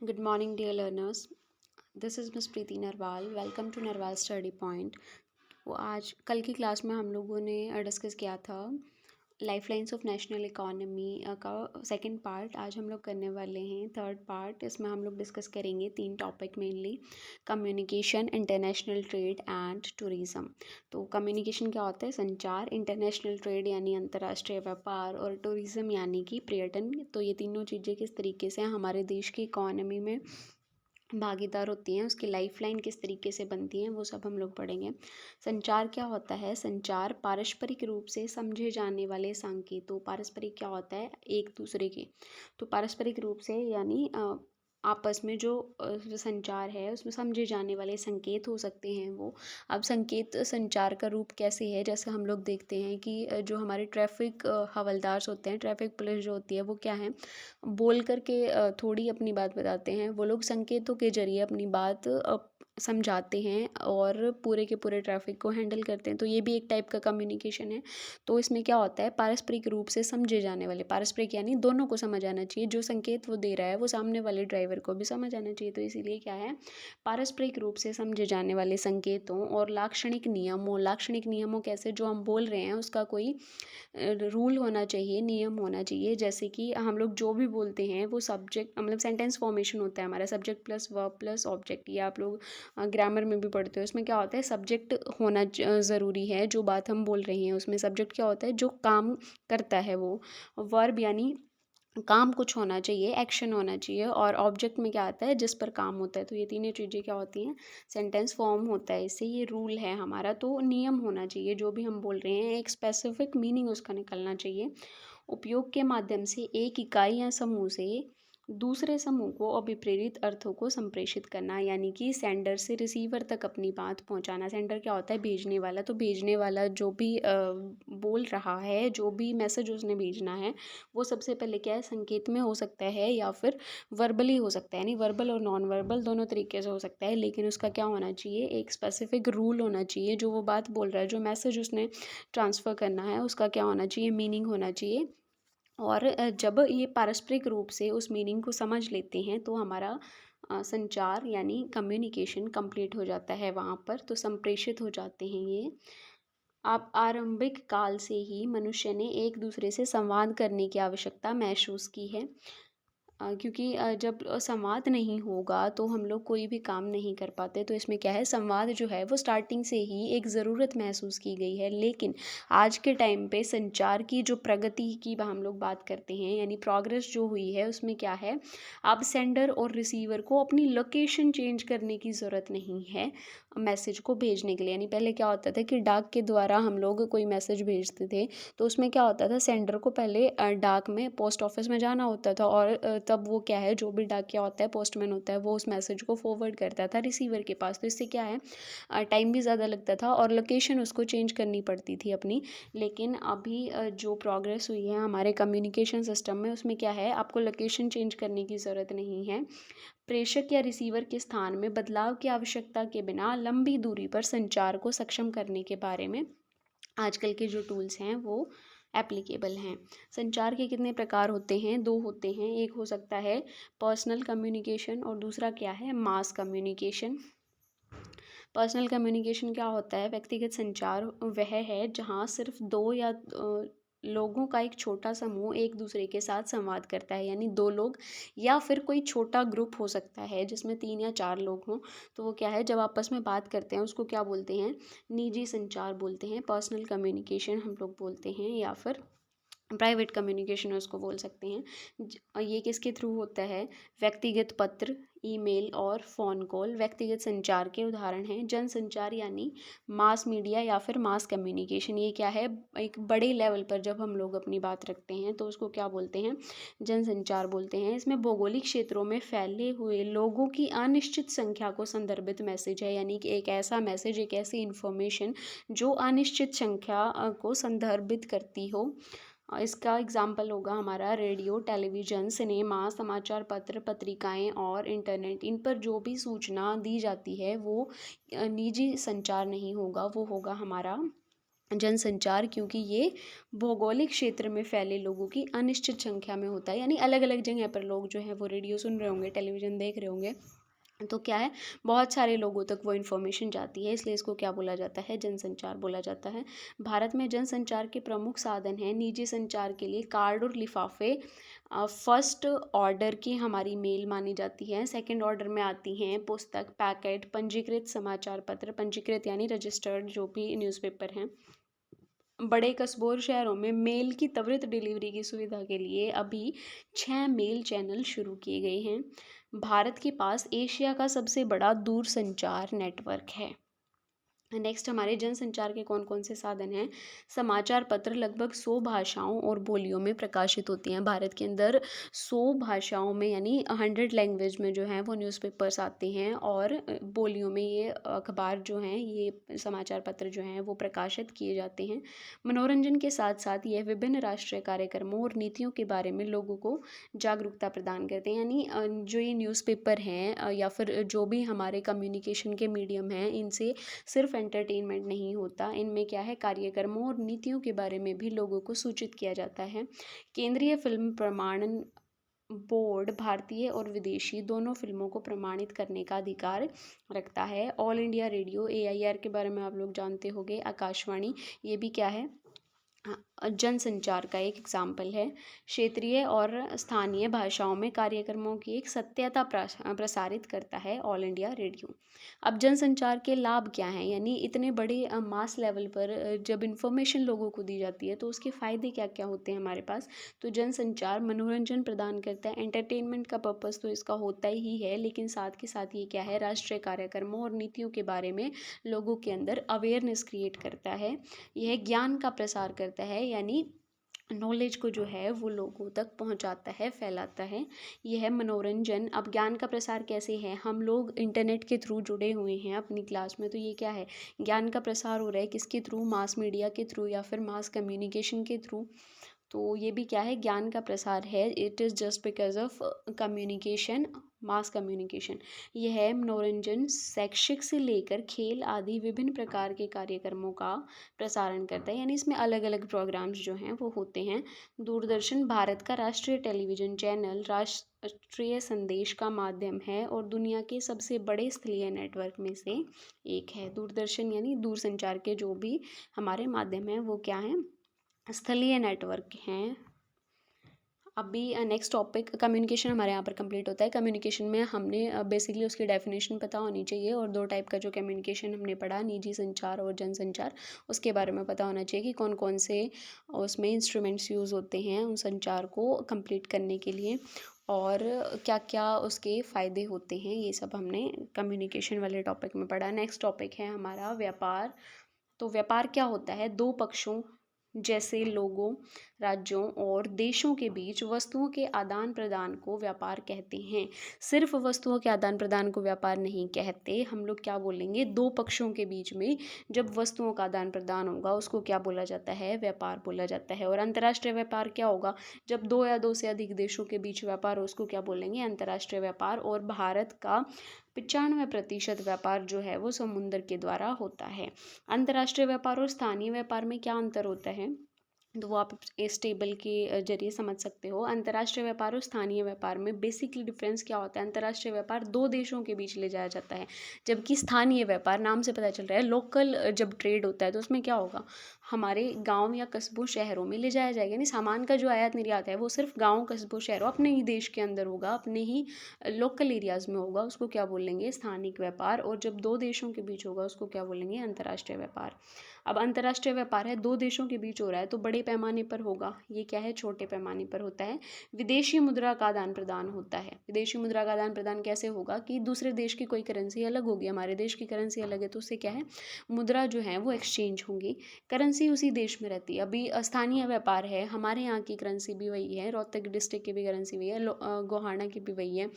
Good morning, dear learners. This is Miss Preeti Narwal. Welcome to Narwal Study Point. वो आज कल की class में हम लोगों ने डिस्कस किया था लाइफलाइंस ऑफ नेशनल इकोनॉमी का सेकंड पार्ट। आज हम लोग करने वाले हैं थर्ड पार्ट। इसमें हम लोग डिस्कस करेंगे 3 topic mainly: communication, international trade and tourism. तो कम्युनिकेशन क्या होता है? संचार। इंटरनेशनल ट्रेड यानी अंतर्राष्ट्रीय व्यापार, और टूरिज़्म यानी कि पर्यटन। तो ये तीनों चीज़ें किस तरीके से हमारे देश की इकोनॉमी में भागीदार होती हैं, उसकी लाइफलाइन किस तरीके से बनती हैं, वो सब हम लोग पढ़ेंगे। संचार क्या होता है? संचार पारस्परिक रूप से समझे जाने वाले संकेतों। पारस्परिक क्या होता है? एक दूसरे के। तो पारस्परिक रूप से यानी आपस में जो संचार है उसमें समझे जाने वाले संकेत हो सकते हैं वो। अब संकेत संचार का रूप कैसे है? जैसे हम लोग देखते हैं कि जो हमारे ट्रैफिक हवलदार होते हैं, ट्रैफिक पुलिस जो होती है, वो क्या है, बोल करके थोड़ी अपनी बात बताते हैं। वो लोग संकेतों के ज़रिए अपनी बात समझाते हैं और पूरे के पूरे ट्रैफिक को हैंडल करते हैं। तो ये भी एक टाइप का कम्युनिकेशन है। तो इसमें क्या होता है? पारस्परिक रूप से समझे जाने वाले। पारस्परिक यानी दोनों को समझ आना चाहिए। जो संकेत वो दे रहा है वो सामने वाले ड्राइवर को भी समझ आना चाहिए। तो इसीलिए क्या है? पारस्परिक रूप से समझे जाने वाले संकेतों और लाक्षणिक नियमों। लाक्षणिक नियमों कैसे? जो हम बोल रहे हैं उसका कोई रूल होना चाहिए, नियम होना चाहिए। जैसे कि हम लोग जो भी बोलते हैं वो सब्जेक्ट, मतलब सेंटेंस फॉर्मेशन होता है हमारा, subject plus verb plus object. ये आप लोग ग्रामर में भी पढ़ते हो। इसमें क्या होता है? सब्जेक्ट होना ज़रूरी है। जो बात हम बोल रहे हैं उसमें सब्जेक्ट क्या होता है? जो काम करता है वो। वर्ब यानी काम कुछ होना चाहिए, एक्शन होना चाहिए। और ऑब्जेक्ट में क्या आता है? जिस पर काम होता है। तो ये तीनों चीज़ें क्या होती हैं? सेंटेंस फॉर्म होता है इससे। ये रूल है हमारा। तो नियम होना चाहिए। जो भी हम बोल रहे हैं एक स्पेसिफिक मीनिंग उसका निकलना चाहिए। उपयोग के माध्यम से एक इकाई या समूह से दूसरे समूह को अभिप्रेरित अर्थों को संप्रेषित करना, यानी कि सेंडर से रिसीवर तक अपनी बात पहुंचाना। सेंडर क्या होता है? भेजने वाला। तो भेजने वाला जो भी बोल रहा है, जो भी मैसेज उसने भेजना है, वो सबसे पहले क्या है? संकेत में हो सकता है या फिर वर्बली हो सकता है। यानी वर्बल और नॉन वर्बल दोनों तरीके से हो सकता है। लेकिन उसका क्या होना चाहिए? एक स्पेसिफिक रूल होना चाहिए। जो वो बात बोल रहा है, जो मैसेज उसने ट्रांसफ़र करना है, उसका क्या होना चाहिए? मीनिंग होना चाहिए। और जब ये पारस्परिक रूप से उस मीनिंग को समझ लेते हैं तो हमारा संचार यानी कम्युनिकेशन कंप्लीट हो जाता है वहाँ पर। तो संप्रेषित हो जाते हैं ये। आप आरंभिक काल से ही मनुष्य ने एक दूसरे से संवाद करने की आवश्यकता महसूस की है। क्योंकि जब संवाद नहीं होगा तो हम लोग कोई भी काम नहीं कर पाते। तो इसमें क्या है? संवाद जो है वो स्टार्टिंग से ही एक ज़रूरत महसूस की गई है। लेकिन आज के टाइम पे संचार की जो प्रगति की हम लोग बात करते हैं, यानी प्रोग्रेस जो हुई है, उसमें क्या है? अब सेंडर और रिसीवर को अपनी लोकेशन चेंज करने की ज़रूरत नहीं है मैसेज को भेजने के लिए। यानी पहले क्या होता था कि डाक के द्वारा हम लोग कोई मैसेज भेजते थे। तो उसमें क्या होता था? सेंडर को पहले डाक में, पोस्ट ऑफिस में जाना होता था। और तब वो क्या है? जो भी डाकिया होता है, पोस्टमैन होता है, वो उस मैसेज को फॉरवर्ड करता था रिसीवर के पास। तो इससे क्या है? टाइम भी ज़्यादा लगता था और लोकेशन उसको चेंज करनी पड़ती थी अपनी। लेकिन अभी जो प्रोग्रेस हुई है हमारे कम्युनिकेशन सिस्टम में, उसमें क्या है? आपको लोकेशन चेंज करने की ज़रूरत नहीं है। प्रेषक या रिसीवर के स्थान में बदलाव की आवश्यकता के बिना लंबी दूरी पर संचार को सक्षम करने के बारे में आजकल के जो टूल्स हैं वो एप्लीकेबल हैं। संचार के कितने प्रकार होते हैं? 2 होते हैं। एक हो सकता है पर्सनल कम्युनिकेशन और दूसरा क्या है? Mass communication. पर्सनल कम्युनिकेशन क्या होता है? व्यक्तिगत संचार वह है जहाँ सिर्फ 2 या लोगों का एक छोटा समूह एक दूसरे के साथ संवाद करता है। यानी 2 लोग या फिर कोई छोटा ग्रुप हो सकता है जिसमें 3 या 4 लोग हों। तो वो क्या है? जब आपस में बात करते हैं उसको क्या बोलते हैं? निजी संचार बोलते हैं। पर्सनल कम्युनिकेशन हम लोग बोलते हैं, या फिर प्राइवेट कम्युनिकेशन उसको बोल सकते हैं। ये किसके थ्रू होता है? व्यक्तिगत पत्र, ईमेल और फ़ोन कॉल व्यक्तिगत संचार के उदाहरण हैं। जनसंचार यानी मास मीडिया या फिर मास कम्युनिकेशन। ये क्या है? एक बड़े लेवल पर जब हम लोग अपनी बात रखते हैं तो उसको क्या बोलते हैं? जनसंचार बोलते हैं। इसमें भौगोलिक क्षेत्रों में फैले हुए लोगों की अनिश्चित संख्या को संदर्भित मैसेज है। यानी कि एक ऐसा मैसेज, एक ऐसी इन्फॉर्मेशन जो अनिश्चित संख्या को संदर्भित करती हो। इसका एग्जाम्पल होगा हमारा रेडियो, टेलीविज़न, सिनेमा, समाचार पत्र, पत्रिकाएं और इंटरनेट। इन पर जो भी सूचना दी जाती है वो निजी संचार नहीं होगा, वो होगा हमारा जनसंचार, क्योंकि ये भौगोलिक क्षेत्र में फैले लोगों की अनिश्चित संख्या में होता है, यानी अलग अलग जगह पर लोग जो हैं वो रेडियो सुन रहे होंगे, टेलीविज़न देख रहे होंगे, तो क्या है, बहुत सारे लोगों तक वो इन्फॉर्मेशन जाती है, इसलिए इसको क्या बोला जाता है, जनसंचार बोला जाता है। भारत में जनसंचार के प्रमुख साधन हैं निजी संचार के लिए कार्ड और लिफाफे। फर्स्ट ऑर्डर की हमारी मेल मानी जाती है। सेकंड ऑर्डर में आती हैं पुस्तक, पैकेट, पंजीकृत समाचार पत्र, पंजीकृत यानी रजिस्टर्ड जो भी न्यूज़पेपर हैं। बड़े कस्बों और शहरों में मेल की त्वरित डिलीवरी की सुविधा के लिए अभी 6 मेल चैनल शुरू किए गए हैं। भारत के पास एशिया का सबसे बड़ा दूरसंचार नेटवर्क है। नेक्स्ट हमारे जनसंचार के कौन कौन से साधन हैं। समाचार पत्र लगभग 100 भाषाओं और बोलियों में प्रकाशित होती हैं। भारत के अंदर 100 भाषाओं में यानी 100 लैंग्वेज में जो हैं वो न्यूज़पेपर्स आते हैं, और बोलियों में ये अखबार जो हैं, ये समाचार पत्र जो हैं वो प्रकाशित किए जाते हैं। मनोरंजन के साथ साथ यह विभिन्न राष्ट्रीय कार्यक्रमों और नीतियों के बारे में लोगों को जागरूकता प्रदान करते हैं। यानी जो ये न्यूज़पेपर हैं या फिर जो भी हमारे कम्युनिकेशन के मीडियम हैं, इनसे सिर्फ एंटरटेनमेंट नहीं होता, इनमें क्या है, कार्यक्रमों और नीतियों के बारे में भी लोगों को सूचित किया जाता है। केंद्रीय फिल्म प्रमाणन बोर्ड भारतीय और विदेशी दोनों फिल्मों को प्रमाणित करने का अधिकार रखता है। ऑल इंडिया रेडियो AIR के बारे में आप लोग जानते होंगे। आकाशवाणी, ये भी क्या है, जनसंचार का एक एग्जाम्पल है। क्षेत्रीय और स्थानीय भाषाओं में कार्यक्रमों की एक सत्यता प्रसारित करता है ऑल इंडिया रेडियो। अब जनसंचार के लाभ क्या हैं, यानी इतने बड़े मास लेवल पर जब इन्फॉर्मेशन लोगों को दी जाती है तो उसके फ़ायदे क्या क्या होते हैं हमारे पास। तो जनसंचार मनोरंजन प्रदान करता है, एंटरटेनमेंट का पर्पज़ तो इसका होता ही है, लेकिन साथ के साथ ये क्या है, राष्ट्रीय कार्यक्रमों और नीतियों के बारे में लोगों के अंदर अवेयरनेस क्रिएट करता है। यह ज्ञान का प्रसार करता है, यानी नॉलेज को जो है वो लोगों तक पहुंचाता है, फैलाता है। यह है मनोरंजन। अब ज्ञान का प्रसार कैसे है, हम लोग इंटरनेट के थ्रू जुड़े हुए हैं अपनी क्लास में, तो ये क्या है, ज्ञान का प्रसार हो रहा है, किसके थ्रू, मास मीडिया के थ्रू या फिर मास कम्युनिकेशन के थ्रू। तो ये भी क्या है, ज्ञान का प्रसार है। It is just because of communication, mass communication. यह है मनोरंजन, शैक्षिक से लेकर खेल आदि विभिन्न प्रकार के कार्यक्रमों का प्रसारण करता है, यानी इसमें अलग अलग प्रोग्राम्स जो हैं वो होते हैं। दूरदर्शन भारत का राष्ट्रीय टेलीविज़न चैनल, राष्ट्रीय संदेश का माध्यम है और दुनिया के सबसे बड़े स्थलीय नेटवर्क में से एक है। दूरदर्शन यानी दूरसंचार के जो भी हमारे माध्यम हैं वो क्या हैं, स्थलीय नेटवर्क हैं। अभी नेक्स्ट टॉपिक कम्युनिकेशन हमारे यहाँ पर कंप्लीट होता है। कम्युनिकेशन में हमने बेसिकली उसकी डेफिनेशन पता होनी चाहिए, और 2 टाइप का जो कम्युनिकेशन हमने पढ़ा, निजी संचार और जनसंचार, उसके बारे में पता होना चाहिए कि कौन कौन से उसमें इंस्ट्रूमेंट्स यूज़ होते हैं उन संचार को कंप्लीट करने के लिए, और क्या क्या उसके फ़ायदे होते हैं, ये सब हमने कम्युनिकेशन वाले टॉपिक में पढ़ा। नेक्स्ट टॉपिक है हमारा व्यापार। तो व्यापार क्या होता है, 2 पक्षों जैसे लोगों, राज्यों और देशों के बीच वस्तुओं के आदान प्रदान को व्यापार कहते हैं। सिर्फ वस्तुओं के आदान प्रदान को व्यापार नहीं कहते, हम लोग क्या बोलेंगे, 2 पक्षों के बीच में जब वस्तुओं का आदान प्रदान होगा उसको क्या बोला जाता है, व्यापार बोला जाता है। और अंतर्राष्ट्रीय व्यापार क्या होगा, जब 2 या 2 से अधिक देशों के बीच व्यापार हो उसको क्या बोलेंगे, अंतर्राष्ट्रीय व्यापार। और भारत का 95% व्यापार जो है वो समुद्र के द्वारा होता है। अंतर्राष्ट्रीय व्यापार और स्थानीय व्यापार में क्या अंतर होता है, तो वो आप इस टेबल के जरिए समझ सकते हो। अंतर्राष्ट्रीय व्यापार और स्थानीय व्यापार में बेसिकली डिफरेंस क्या होता है, अंतर्राष्ट्रीय व्यापार 2 देशों के बीच ले जाया जाता है, जबकि स्थानीय व्यापार, नाम से पता चल रहा है, लोकल जब ट्रेड होता है तो उसमें क्या होगा, हमारे गांव या कस्बों शहरों में ले जाया जाएगा, यानी सामान का जो आयात निर्यात है वो सिर्फ गांव कस्बों शहरों अपने ही देश के अंदर होगा, अपने ही लोकल एरियाज़ में होगा, उसको क्या बोलेंगे, स्थानिक व्यापार। और जब 2 देशों के बीच होगा उसको क्या बोलेंगे, अंतर्राष्ट्रीय व्यापार। अब अंतर्राष्ट्रीय व्यापार है, 2 देशों के बीच हो रहा है तो बड़े पैमाने पर होगा, ये क्या है, छोटे पैमाने पर होता है। विदेशी मुद्रा का आदान प्रदान होता है। विदेशी मुद्रा का आदान प्रदान कैसे होगा कि दूसरे देश की कोई करेंसी अलग होगी, हमारे देश की करेंसी अलग है, तो उससे क्या है, मुद्रा जो है वो एक्सचेंज होंगी, करेंसी उसी देश में रहती है। अभी स्थानीय व्यापार है, हमारे यहाँ की करेंसी भी वही है, रोहतक डिस्ट्रिक्ट की भी करेंसी वही है, गोहाना की भी वही है,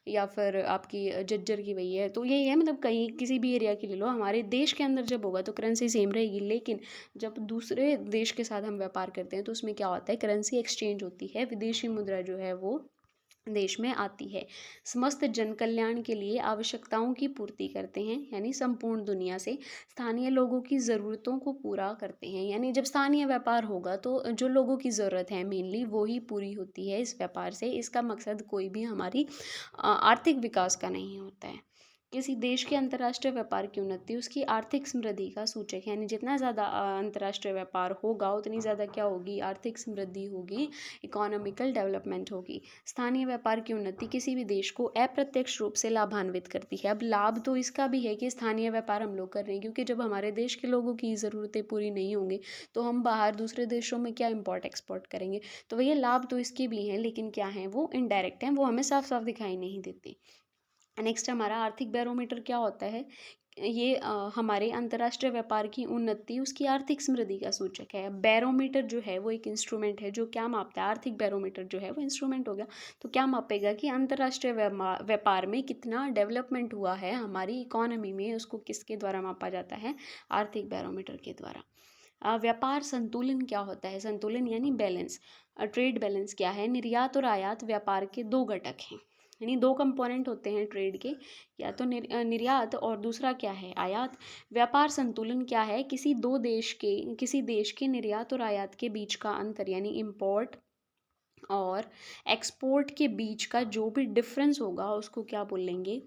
या फिर आपकी झज्जर की वही है। तो यही है, मतलब कहीं किसी भी एरिया की ले लो, हमारे देश के अंदर जब होगा तो करेंसी सेम रहेगी, लेकिन जब दूसरे देश के साथ हम व्यापार करते हैं तो उसमें क्या होता है, करेंसी एक्सचेंज होती है, विदेशी मुद्रा जो है वो देश में आती है। समस्त जन कल्याण के लिए आवश्यकताओं की पूर्ति करते हैं, यानी संपूर्ण दुनिया से स्थानीय लोगों की ज़रूरतों को पूरा करते हैं। यानी जब स्थानीय व्यापार होगा तो जो लोगों की ज़रूरत है मेनली वो ही पूरी होती है इस व्यापार से। इसका मकसद कोई भी हमारी आर्थिक विकास का नहीं होता है। किसी देश के अंतर्राष्ट्रीय व्यापार की उन्नति उसकी आर्थिक समृद्धि का सूचक है। यानी जितना ज़्यादा अंतर्राष्ट्रीय व्यापार होगा उतनी ज़्यादा क्या होगी, आर्थिक समृद्धि होगी, इकोनॉमिकल डेवलपमेंट होगी। स्थानीय व्यापार की उन्नति किसी भी देश को अप्रत्यक्ष रूप से लाभान्वित करती है। अब लाभ तो इसका भी है कि स्थानीय व्यापार हम लोग कर रहे हैं, क्योंकि जब हमारे देश के लोगों की ज़रूरतें पूरी नहीं होंगी तो हम बाहर दूसरे देशों में क्या इम्पोर्ट एक्सपोर्ट करेंगे। तो भैया लाभ तो इसके भी हैं, लेकिन क्या हैं, वो इनडायरेक्ट हैं, वो हमें साफ साफ दिखाई नहीं देते। नेक्स्ट हमारा आर्थिक बैरोमीटर क्या होता है। ये हमारे अंतर्राष्ट्रीय व्यापार की उन्नति उसकी आर्थिक समृद्धि का सूचक है। बैरोमीटर जो है वो एक इंस्ट्रूमेंट है जो क्या मापता है, आर्थिक बैरोमीटर जो है वो इंस्ट्रूमेंट हो गया, तो क्या मापेगा कि अंतर्राष्ट्रीय व्यापार में कितना डेवलपमेंट हुआ है हमारी इकोनॉमी में, उसको किसके द्वारा मापा जाता है, आर्थिक बैरोमीटर के द्वारा। व्यापार संतुलन क्या होता है, संतुलन यानी बैलेंस। ट्रेड बैलेंस क्या है, निर्यात और आयात व्यापार के दो घटक हैं, यानी दो कंपोनेंट होते हैं ट्रेड के, या तो निर्यात और दूसरा क्या है, आयात। व्यापार संतुलन क्या है, किसी देश के निर्यात और आयात के बीच का अंतर, यानी इम्पोर्ट और एक्सपोर्ट के बीच का जो भी डिफरेंस होगा उसको क्या बोलेंगे,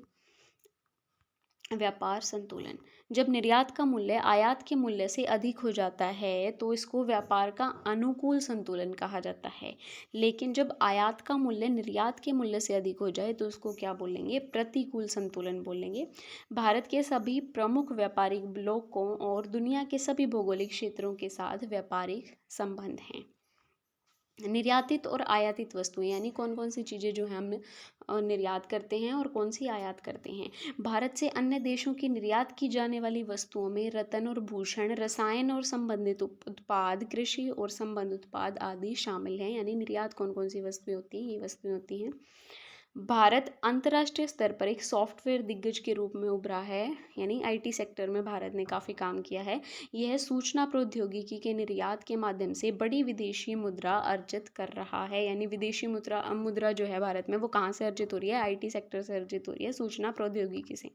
व्यापार संतुलन। जब निर्यात का मूल्य आयात के मूल्य से अधिक हो जाता है तो इसको व्यापार का अनुकूल संतुलन कहा जाता है। लेकिन जब आयात का मूल्य निर्यात के मूल्य से अधिक हो जाए तो उसको क्या बोलेंगे, प्रतिकूल संतुलन बोलेंगे। भारत के सभी प्रमुख व्यापारिक ब्लॉकों और दुनिया के सभी भौगोलिक क्षेत्रों के साथ व्यापारिक संबंध हैं। निर्यातित और आयातित वस्तुएं, यानी कौन कौन सी चीज़ें जो हैं हम निर्यात करते हैं और कौन सी आयात करते हैं। भारत से अन्य देशों की निर्यात की जाने वाली वस्तुओं में रत्न और भूषण, रसायन और संबंधित उत्पाद, कृषि और संबंध उत्पाद आदि शामिल हैं। यानी निर्यात कौन कौन सी वस्तुएं होती हैं, ये वस्तुएं होती हैं। भारत अंतर्राष्ट्रीय स्तर पर एक सॉफ्टवेयर दिग्गज के रूप में उभरा है, यानी आईटी सेक्टर में भारत ने काफ़ी काम किया है। यह सूचना प्रौद्योगिकी के निर्यात के माध्यम से बड़ी विदेशी मुद्रा अर्जित कर रहा है। यानी विदेशी मुद्रा जो है भारत में वो कहाँ से अर्जित हो रही है, आईटी सेक्टर से अर्जित हो रही है, सूचना प्रौद्योगिकी से।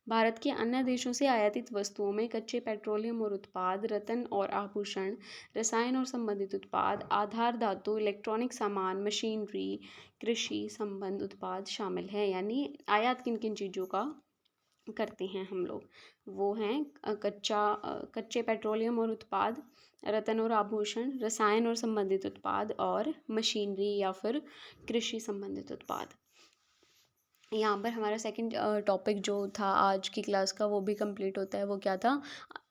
भारत के अन्य देशों से आयातित वस्तुओं में कच्चे पेट्रोलियम और उत्पाद, रत्न और आभूषण, रसायन और संबंधित उत्पाद, आधार धातु, इलेक्ट्रॉनिक सामान, मशीनरी, कृषि संबंध उत्पाद शामिल हैं। यानी आयात किन किन चीज़ों का करते हैं हम लोग, वो हैं कच्चे पेट्रोलियम और उत्पाद, रत्न और आभूषण, रसायन और संबंधित उत्पाद और मशीनरी या फिर कृषि संबंधित उत्पाद। यहाँ पर हमारा सेकंड टॉपिक जो था आज की क्लास का वो भी कंप्लीट होता है। वो क्या था,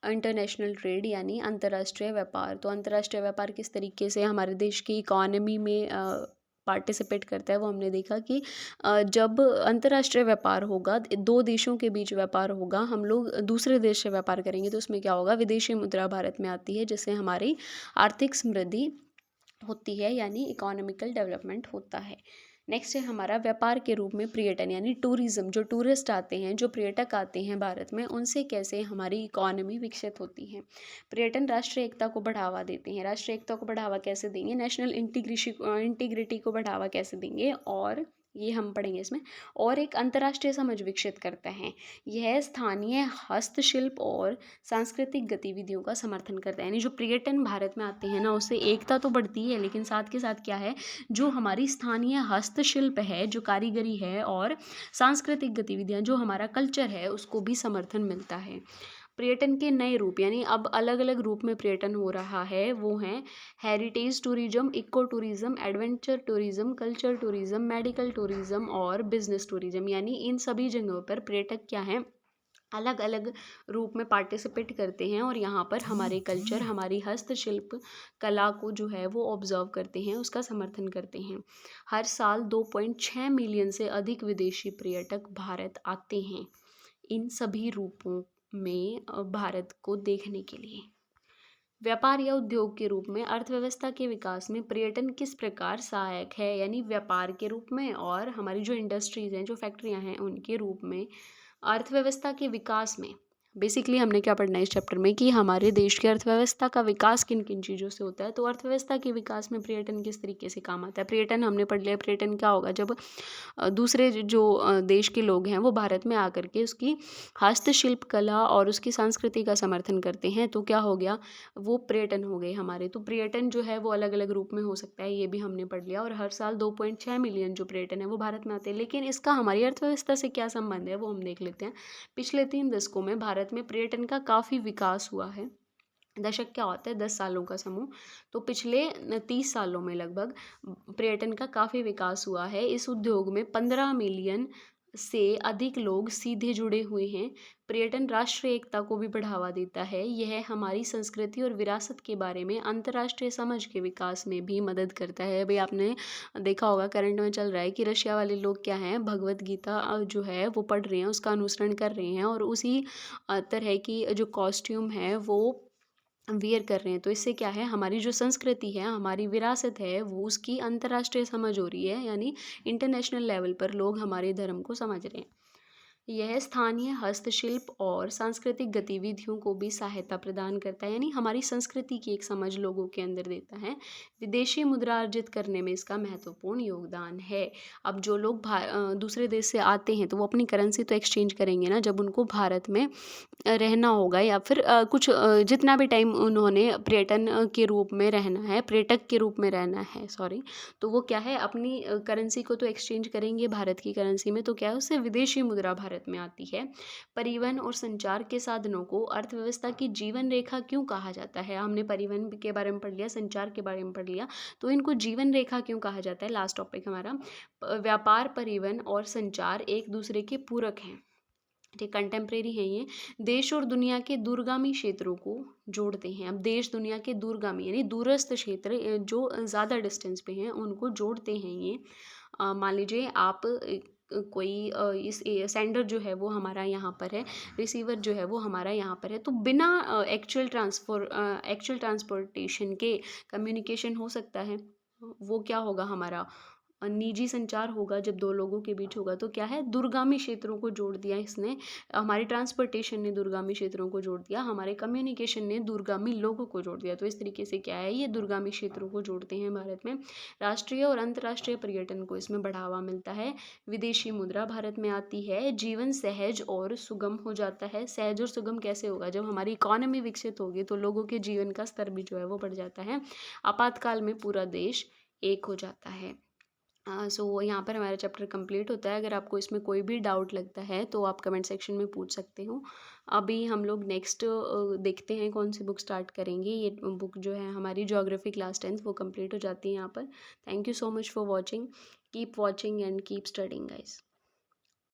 इंटरनेशनल ट्रेड यानी अंतर्राष्ट्रीय व्यापार। तो अंतर्राष्ट्रीय व्यापार किस तरीके से हमारे देश की इकॉनमी में पार्टिसिपेट करता है, वो हमने देखा कि जब अंतर्राष्ट्रीय व्यापार होगा, दो देशों के बीच व्यापार होगा, हम लोग दूसरे देश से व्यापार करेंगे तो उसमें क्या होगा, विदेशी मुद्रा भारत में आती है, जिससे हमारी आर्थिक समृद्धि होती है, यानी इकोनॉमिकल डेवलपमेंट होता है। नेक्स्ट है हमारा व्यापार के रूप में पर्यटन, यानी टूरिज्म। जो टूरिस्ट आते हैं, जो पर्यटक आते हैं भारत में, उनसे कैसे हमारी इकोनॉमी विकसित होती है। पर्यटन राष्ट्रीय एकता को बढ़ावा देते हैं। राष्ट्रीय एकता को बढ़ावा कैसे देंगे, नेशनल इंटीग्रिटी को बढ़ावा कैसे देंगे, और ये हम पढ़ेंगे इसमें। और एक अंतर्राष्ट्रीय समझ विकसित करता है। यह स्थानीय हस्तशिल्प और सांस्कृतिक गतिविधियों का समर्थन करता है। यानी जो पर्यटन भारत में आते हैं ना, उससे एकता तो बढ़ती है, लेकिन साथ के साथ क्या है, जो हमारी स्थानीय हस्तशिल्प है, जो कारीगरी है, और सांस्कृतिक गतिविधियां, जो हमारा कल्चर है, उसको भी समर्थन मिलता है। पर्यटन के नए रूप, यानी अब अलग अलग रूप में पर्यटन हो रहा है, वो हैं heritage tourism, eco tourism, adventure tourism, culture tourism, medical tourism और बिजनेस टूरिज्म। यानी इन सभी जगहों पर पर्यटक क्या हैं, अलग अलग रूप में पार्टिसिपेट करते हैं और यहाँ पर हमारे कल्चर, हमारी हस्तशिल्प कला को जो है वो ऑब्जर्व करते हैं, उसका समर्थन करते हैं। हर साल 2.6 मिलियन से अधिक विदेशी पर्यटक भारत आते हैं, इन सभी रूपों में भारत को देखने के लिए। व्यापार या उद्योग के रूप में अर्थव्यवस्था के विकास में पर्यटन किस प्रकार सहायक है, यानी व्यापार के रूप में और हमारी जो इंडस्ट्रीज़ हैं, जो फैक्ट्रियां हैं, उनके रूप में अर्थव्यवस्था के विकास में बेसिकली हमने क्या पढ़ना है इस चैप्टर में कि हमारे देश की अर्थव्यवस्था का विकास किन किन चीज़ों से होता है। तो अर्थव्यवस्था के विकास में पर्यटन किस तरीके से काम आता है। पर्यटन हमने पढ़ लिया। पर्यटन क्या होगा, जब दूसरे देश के लोग हैं वो भारत में आकर के उसकी हस्तशिल्प कला और उसकी संस्कृति का समर्थन करते हैं, तो क्या हो गया, वो पर्यटन हो गए हमारे। तो पर्यटन जो है वो अलग अलग रूप में हो सकता है, ये भी हमने पढ़ लिया। और हर साल 2.6 मिलियन जो पर्यटन है वो भारत में आते हैं। लेकिन इसका हमारी अर्थव्यवस्था से क्या संबंध है वो हम देख लेते हैं। पिछले 3 दशकों में भारत में पर्यटन का काफ़ी विकास हुआ है। दशक क्या होता है, 10 सालों का समूह। तो पिछले 30 सालों में लगभग पर्यटन का काफ़ी विकास हुआ है। इस उद्योग में 15 मिलियन से अधिक लोग सीधे जुड़े हुए हैं। पर्यटन राष्ट्रीय एकता को भी बढ़ावा देता है। यह हमारी संस्कृति और विरासत के बारे में अंतर्राष्ट्रीय समझ के विकास में भी मदद करता है। अभी आपने देखा होगा, करंट में चल रहा है कि रशिया वाले लोग क्या हैं, भगवत गीता जो है वो पढ़ रहे हैं, उसका अनुसरण कर रहे हैं और उसी तरह की जो कॉस्ट्यूम है वो वियर कर रहे हैं। तो इससे क्या है, हमारी जो संस्कृति है, हमारी विरासत है, वो उसकी अंतर्राष्ट्रीय समझ हो रही है, यानी इंटरनेशनल लेवल पर लोग हमारे धर्म को समझ रहे हैं। यह स्थानीय हस्तशिल्प और सांस्कृतिक गतिविधियों को भी सहायता प्रदान करता है, यानी हमारी संस्कृति की एक समझ लोगों के अंदर देता है। विदेशी मुद्रा अर्जित करने में इसका महत्वपूर्ण योगदान है। अब जो लोग दूसरे देश से आते हैं तो वो अपनी करेंसी तो एक्सचेंज करेंगे ना, जब उनको भारत में रहना होगा या फिर कुछ जितना भी टाइम उन्होंने पर्यटन के रूप में रहना है, पर्यटक के रूप में रहना है, सॉरी, तो वो क्या है, अपनी करेंसी को तो एक्सचेंज करेंगे भारत की करेंसी में, तो क्या है, उससे विदेशी मुद्रा भारत में आती है। परिवहन और संचार के साधनों को अर्थव्यवस्था की जीवन रेखा क्यों कहा जाता है। हमने परिवहन के बारे में पढ़ लिया, संचार के बारे में पढ़ लिया, तो इनको जीवन रेखा क्यों कहा जाता है। लास्ट टॉपिक हमारा व्यापार, परिवहन और संचार एक दूसरे के पूरक हैं, ठीक, कंटेम्प्रेरी है ये। देश और दुनिया के दूरगामी क्षेत्रों को जोड़ते हैं। अब देश दुनिया के दूरगामी यानी दूरस्थ क्षेत्र जो ज़्यादा डिस्टेंस पे हैं उनको जोड़ते हैं ये। मान लीजिए आप कोई इस सेंडर जो है वो हमारा यहाँ पर है, रिसीवर जो है वो हमारा यहाँ पर है, तो बिना एक्चुअल ट्रांसपोर्टेशन के कम्युनिकेशन हो सकता है। वो क्या होगा, हमारा निजी संचार होगा। जब दो लोगों के बीच होगा तो क्या है, दूरगामी क्षेत्रों को जोड़ दिया इसने। हमारे ट्रांसपोर्टेशन ने दूरगामी क्षेत्रों को जोड़ दिया, हमारे कम्युनिकेशन ने दूरगामी लोगों को जोड़ दिया। तो इस तरीके से क्या है, ये दूरगामी क्षेत्रों को जोड़ते हैं भारत में। राष्ट्रीय और अंतर्राष्ट्रीय पर्यटन को इसमें बढ़ावा मिलता है। विदेशी मुद्रा भारत में आती है। जीवन सहज और सुगम हो जाता है। सहज और सुगम कैसे होगा, जब हमारी इकोनॉमी विकसित होगी तो लोगों के जीवन का स्तर भी जो है वो बढ़ जाता है। आपातकाल में पूरा देश एक हो जाता है। सो यहाँ पर हमारा चैप्टर कंप्लीट होता है। अगर आपको इसमें कोई भी डाउट लगता है तो आप कमेंट सेक्शन में पूछ सकते हो। अभी हम लोग नेक्स्ट देखते हैं कौन सी बुक स्टार्ट करेंगे। ये बुक जो है हमारी ज्योग्राफी क्लास 10th वो कंप्लीट हो जाती है यहाँ पर। Thank you so much for watching. Keep watching and keep studying guys.